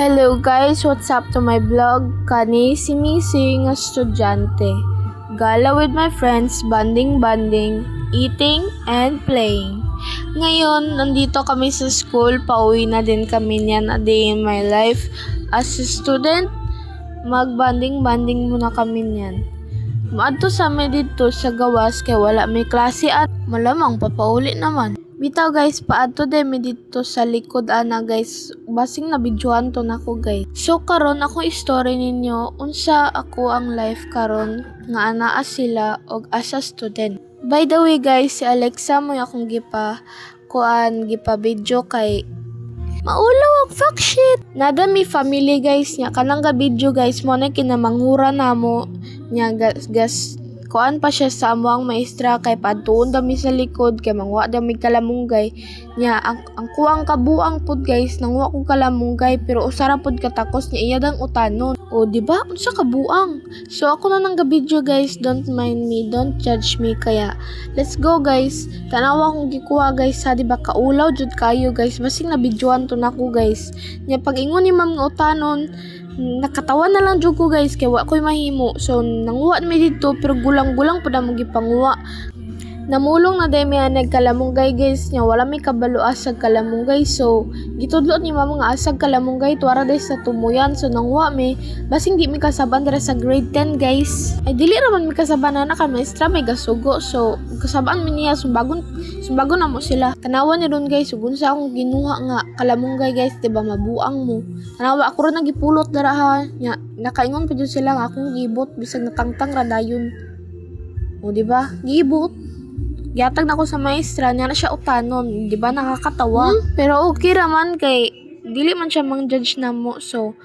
Hello guys, what's up to my vlog? Kani si Missy nga estudyante. Gala with my friends, banding, eating, and playing. Ngayon, nandito kami sa school, pauwi na din kami niyan a day in my life. As a student, magbanding muna kami niyan. Maadto sa amin dito sa gawas kay wala may klase at malamang papauli naman. Bitaw guys, paadto din mi dito sa likod ana guys. Basing na videohan to nako guys. So karon ako story ninyo unsa ako ang life karon nga anaa sila og as a student. By the way guys, si Alexa mo akong gipa video kay maulaw ang fact sheet. Nada mi family guys nya kanang ga video guys mo na kinamanghura namo nya gas kuan pa siya sa amuang maestra kay padtuon dami sa likod kay mangwa dami kalamunggay nya ang kuang kabuang pud guys nangwa kog kalamunggay pero usara pud katakos nya iya dang utanon. O di ba unsa kabuang? So ako na nang video guys, don't mind me, don't judge me kaya let's go guys. Tanawa kong gikuha guys ha, di ba kaulaw jud kayo guys basing na videoan to nako guys. Nya pag ingon ni ma'am nga utanon nakatawa na lang jud ko guys kay wa ko'y mahimo. So nanguha mi dito pero gulang-gulang pa mo gipanguha. Namulong na day miya nagkalamunggay guys nya wala may kabalo asag kalamunggay. So gitudlot ni mama nga asag kalamunggay tuwara day sa tumuyan. So nanguha mi basing di mi kasaban dira sa grade 10 guys. Ay dili raman mi kasaban na ka maestra may gasugo. So kasabaan mi niya sumbagon na mo sila. Tanawan ni ron guys ug unsa akong ginuha nga kalamunggay guys, diba mabuang mo. Tanawa ako ron nagipulot dara ha. Nya nakaingon pa jud sila nga akong gibot bisag natangtang ra dayon. O diba? Gibot. Gihatag na ko sa maestra niya na siya utanon, di ba nakakatawa? Pero okay raman kay dili man siya mang judge na mo. So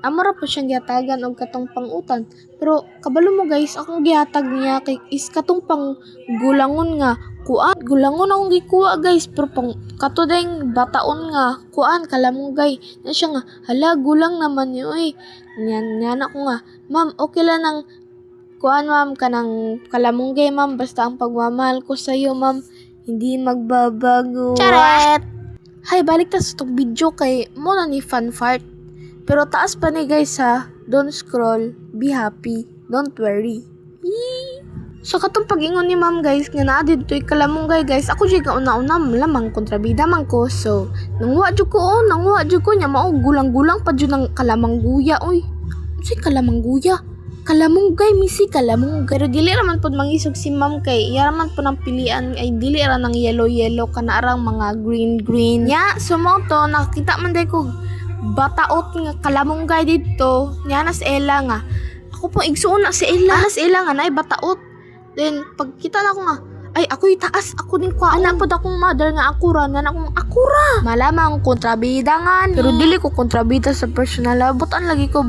amara po siyang gihatagan og katong pangutan. Pero kabalo mo guys, akong gihatag niya kay is katong pang gulangon nga kuan, gulangon akong gikuha guys, pero pang kato ding bataon nga kuan kalamunggay. Na siya nga hala gulang naman ni oy. Nyan ako nga, ma'am okay lang nang kuan ma'am kanang kalamunggay ma'am basta ang pagmamahal ko sa iyo ma'am hindi magbabago. Charet! Hay balik ta sa tong video kay mo na ni fun fart. Pero taas pa ni guys ha. Don't scroll, be happy, don't worry. Yee! So katong pag-ingon ni ma'am guys nga naa didtoy kalamunggay guys, ako jud ka una-una lamang kontrabida man ko. So nangwa jud ko nya mao gulang-gulang pa jud ng kalamangguya oy. Unsay kalamangguya? Kalamunggay misi kalamunggay. Pero dili raman pod mangisog si ma'am kay iya raman po ng pilian ay dili ra ng yellow kana arang mga green nya. So mo to nakita man day ko bataot nga kalamunggay dito nya na sa Ella nga ako po igsuon na si Ella nga nay bataot. Then pagkita na ko nga ay ako'y taas ako din kwa anak pod akong mother nga akura malamang kontrabida nga ni. Pero dili ko kontrabida sa personal butan lagi ko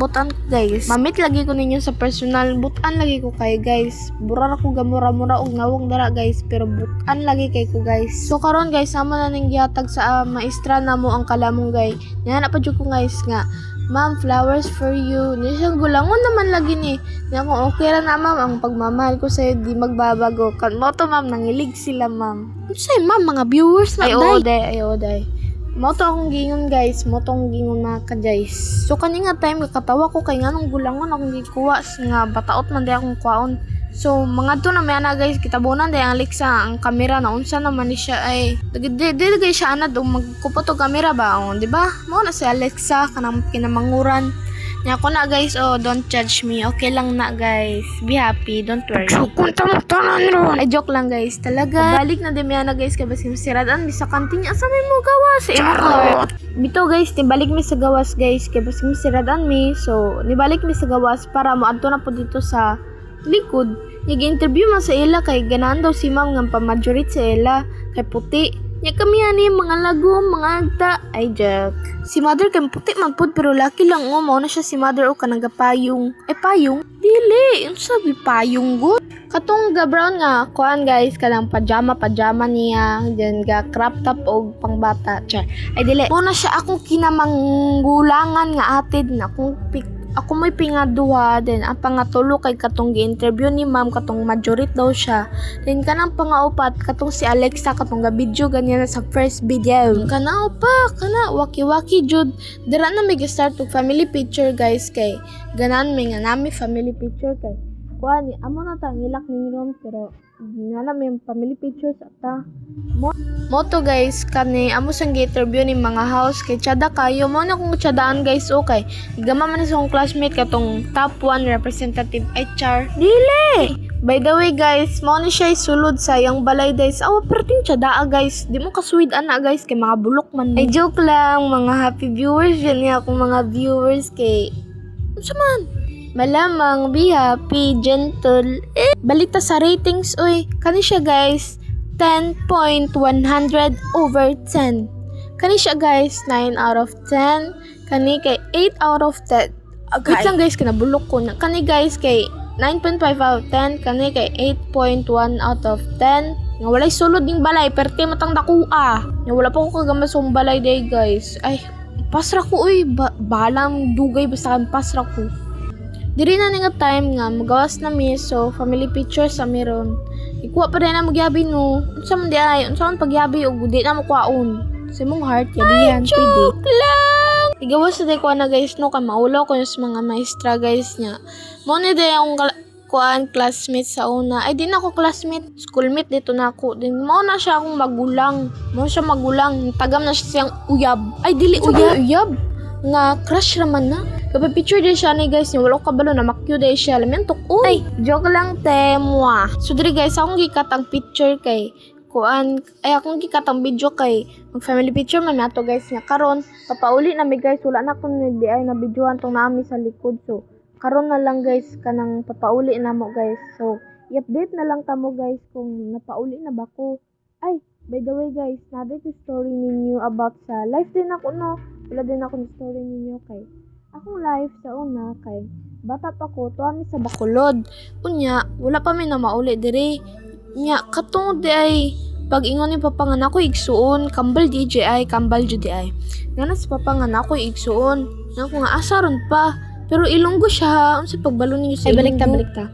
guys, mamit lagi ko ninyo sa personal butan lagi ko kay guys burar ako gamura-mura og nawong dara guys pero butan lagi kay ko guys. So karon guys sama na ning gihatag sa maestra namo ang kalamunggay nya na pa jud ko guys nga ma'am, flowers for you. Nisang gulangon naman lagi ni. Niya kung okay ra na ma'am, ang pagmamahal ko sa'yo di magbabago. Kan mo to ma'am, nangilig sila ma'am. Say ma'am, mga viewers na day. Ay oday. Mo to akong gingon guys, mo to akong gingon mga ka-guys. So kaninga time, katawa ko kay nga nung gulangon akong gikuha nga bataot man day akong kwaon. So mga to na may ana guys, kitabunan day ang Alexa ang kamera na unsa naman ni siya ay dili guys siya ana dong magkupot og kamera ba o di ba? Mo na si Alexa kanang kinamanguran. Nya ko na guys, oh don't judge me. Okay lang na guys. Be happy, don't worry. Kunta mo tanan ron. Ay joke lang guys. Talaga balik na demi ana guys kay basing siradan bisa kantin asa may mo gawas sa imo car. Bito guys, nibalik mi sa gawas guys kay basing siradan mi. So nibalik mi sa gawas para moadto na po dito sa likod. Nag-interview man sa ila kay ganahan daw si ma'am nga pamajorit sa ila kay puti. Nya kami ani mga lagom, mga agta. Ay joke. Si mother kay puti man pud pero laki lang o mao na siya si mother o kanang payong. Ay payong? Dili, unsa bi payong gud? Katong ga brown nga kuan guys kanang pajama niya, then ga crop top og pangbata. Ay dili. Mo na siya akong kinamanggulangan nga atid na akong ako may pingaduha, then ang pangatulo kay katong gi-interview ni ma'am katong majorit daw siya. Then kanang pangaupat katong si Alexa katong ga-video ganyan sa first video. Kana pa, kana waki-waki jud. Dira na may start og family picture guys kay ganan may nga nami family picture kay kuan amo na ta ngilak ning room pero nga na may family pictures ata. Moto guys kani amo sang interview ni mga house kay tsada kayo mo na kung tsadaan guys okay. Igama man sa akong classmate katong top 1 representative HR. Dili. By the way guys, mo ni siya sulod sa yang balay guys. Awa perting tsadaa guys. Di mo kasweet ana guys kay mga bulok man. Ay joke lang mga happy viewers yan niya akong mga viewers kay unsa man. Malamang, be happy, gentle. Balita sa ratings, uy. Kani siya, guys, 10.100 over 10. Kani siya, guys, 9 out of 10. Kani kay 8 out of 10. Wait lang, guys, kinabulok ko na. Kani, guys, kay 9.5 out of 10. Kani kay 8.1 out of 10. Nga walay sulod ning balay, perte matang dakua. Nga wala pa ko kagamas sa balay day, guys. Ay, pasra ko, uy. Balang dugay, basta kan pasra ko. Diri na nga time nga magawas na mi so family picture sa meron. Ikuha pa rin na magyabi no. Unsa man di ay, unsa man pagyabi og di na makuhaon. Sa imong heart yabihan pwede. Joke lang. Igawas na ko na guys no kay maulo ko sa mga maestra guys nya. Mo ni day akong kuan classmate sa una. Ay di na ako classmate, schoolmate dito na ako. Din mo na siya akong magulang. Mo siya magulang, tagam na siya siyang uyab. Ay dili uyab. Nga crush raman na. Kapag picture din siya ni guys, wala ko kabalo na makyo din siya. Lamentok, uy, joke lang te, mwa. So diri guys, akong gikatang picture kay kuan, ay akong gikatang video kay mag family picture man nato guys nga karon papauli na mi guys, wala na ko di ay na videohan tong nami sa likod. So karon na lang guys kanang papauli na mo guys. So i-update na lang tamo guys kung napauli na ba ko. Ay, by the way guys, naday ko story ninyo about sa life din ako no. Wala din ako ng story ninyo kay akong life sa una kay bata pa ko tuami sa Bacolod. Unya, wala pa mi na mauli diri. Nya katong di ay pag ingon ni papangan ako igsuon, kambal DJI, kambal DJI. Ngana sa papangan ako igsuon. Nga ko nga asaron pa. Pero ilunggo siya, unsa pagbalo ninyo sa ilunggo. Ay balik ta.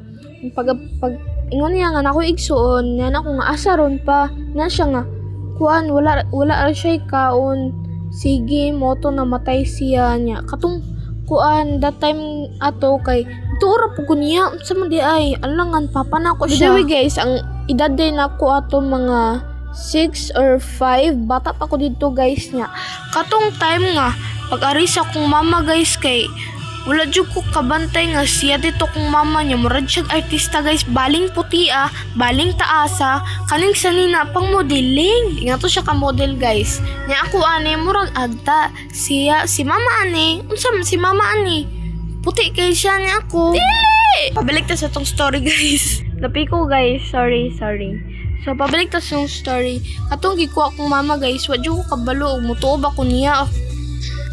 Pag ingon niya nga ako igsuon, nga ko nga asaron pa. Na siya nga kuan wala siya kaon. Sige, moto na matay siya niya. Katong kuan that time ato kay tuura po ko niya sa man di ay alangan papa na ko siya. By the way guys, ang edad din ako ato mga 6 or 5 bata pa ko dito guys niya. Katong time nga pag-ari sa akong mama guys kay wala jud ko kabantay nga siya dito kong mama niya murad siya artista guys, baling puti baling taasa, kaning sanina pang modeling. Nga to siya ka model guys. Nya ako ani murag agta siya si mama ani. Unsa man si mama ani? Puti kay siya niya ako. Dili. Pabalik ta sa tong story guys. Lapi ko guys, sorry. So pabalik ta sa tong story. Katong gikuha akong mama guys, wa jud ko kabalo og mutuob ako niya.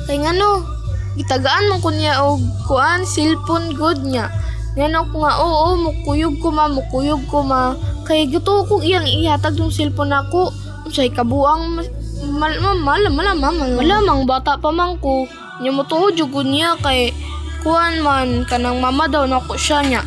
Kay ngano gitagaan man ko niya og kuan cellphone good niya. Yan ako nga oo mukuyog ko ma kay gusto ko iyang ihatag yung cellphone nako. Unsay kabuang malamang bata pa man ko. Nya motuod jud ko niya kay kuan man kanang mama daw nako siya niya.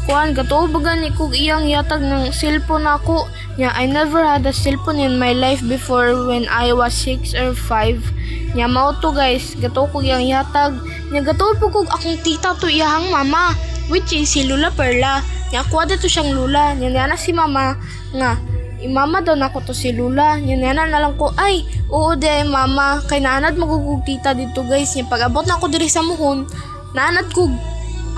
Kuan gato baga ni kog iyang ihatag ng cellphone nako. Nya I never had a cellphone in my life before when I was 6 or 5. Nya mao to guys, gato ko yang ihatag. Nya gato po kog akong tita to iyahang mama, which is si Lula Perla. Nya ako to siyang Lula. Nya na si mama nga mama daw nako to si Lula. Nya na lang ko ay oo de mama kay naanad magugug tita dito guys. Nya pag-abot na ako diri sa muhon, naanad kog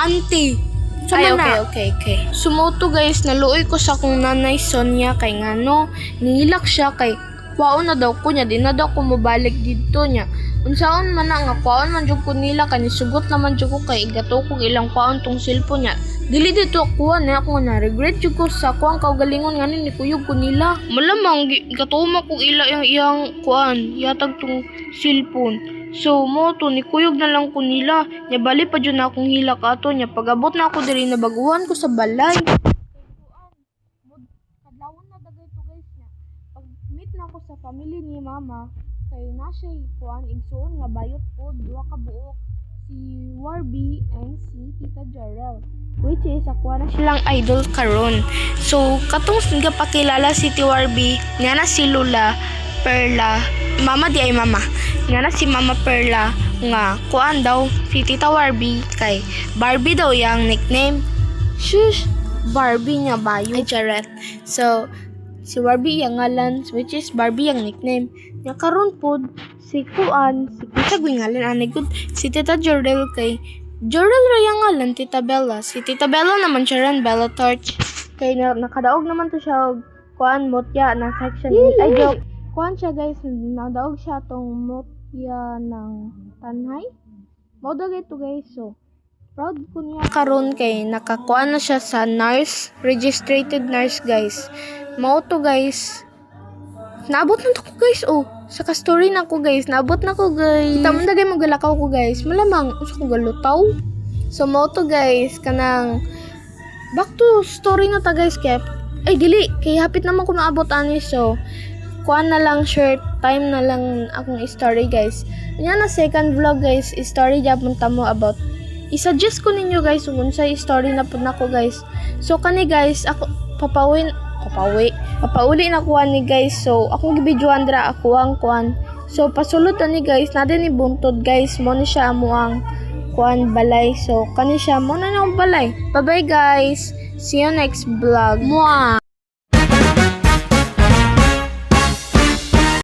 auntie. Ay, okay. Sumoto guys, naluoy ko sa akong nanay Sonia kay ngano, nilak siya kay kwaon na daw ko niya, di na daw ko mabalik dito niya. Unsaon man nga kwaon man jud ko nila kani sugot naman jud ko kay gato kong ilang kwaon tong cellphone niya. Dili dito kuha na ako na regret jud ko sa kuang kaugalingon ngani ni kuyog ko nila. Malamang gatuma ko ila iyang kuan, yatag tong cellphone. So mo to ni kuyog na lang ko nila. Nya bali pa jud na akong hilak ato nya pag-abot na ako diri na baguhan ko sa balay. Kadlawon na dagay to guys nya. Pag meet na ako sa family ni mama kay na siya kuan igsuon nga bayot pod duha ka buok si Warby and si Tita Jarrell, which is ako na silang idol karon. So katong gapakilala si Tita Warby nga na si Lula Perla, mama di ay mama, nga na si Mama Perla nga kuan daw si Tita Warby kay Barbie daw yang nickname. Shush, Barbie nga bayo. Ay charet. So si Warby yang ngalan, which is Barbie yang nickname. Nga karon pod si kuan, si Tita Gwingalan anigod si Tita Jorel kay Jorel ra yang ngalan Tita Bella. Si Tita Bella naman siya ran Bella Torch. Kay nakadaog naman to siya og kuan motya na section. Ay joke. Kuan siya guys, nadaog siya tong motya ng tanhay. Mao dagay to guys. So proud ko niya karon kay nakakuan na siya sa nurse, registered nurse guys. Mao to guys. Naabot na to ko guys. Oh, sa ka-story na ko guys. Naabot na ko guys. Kita mo dagay magalakaw ko guys. Malamang usa ko galutaw. So mao to guys kanang back to story na ta guys kay ay dili kay hapit naman ko naabot ani. So kuan na lang short time na lang akong story guys. Nya na second vlog guys, story jabon ta mo about i-suggest ko ninyo guys kung unsay story na pud nako guys. So kani guys ako papauli na kuan ni guys. So akong gibidyoan dra ako ang kuan. So pasulod ani guys na din ni buntod guys mo ni siya amo ang kuan balay. So kani siya mo na ng balay. Bye bye guys. See you next vlog. Mwah.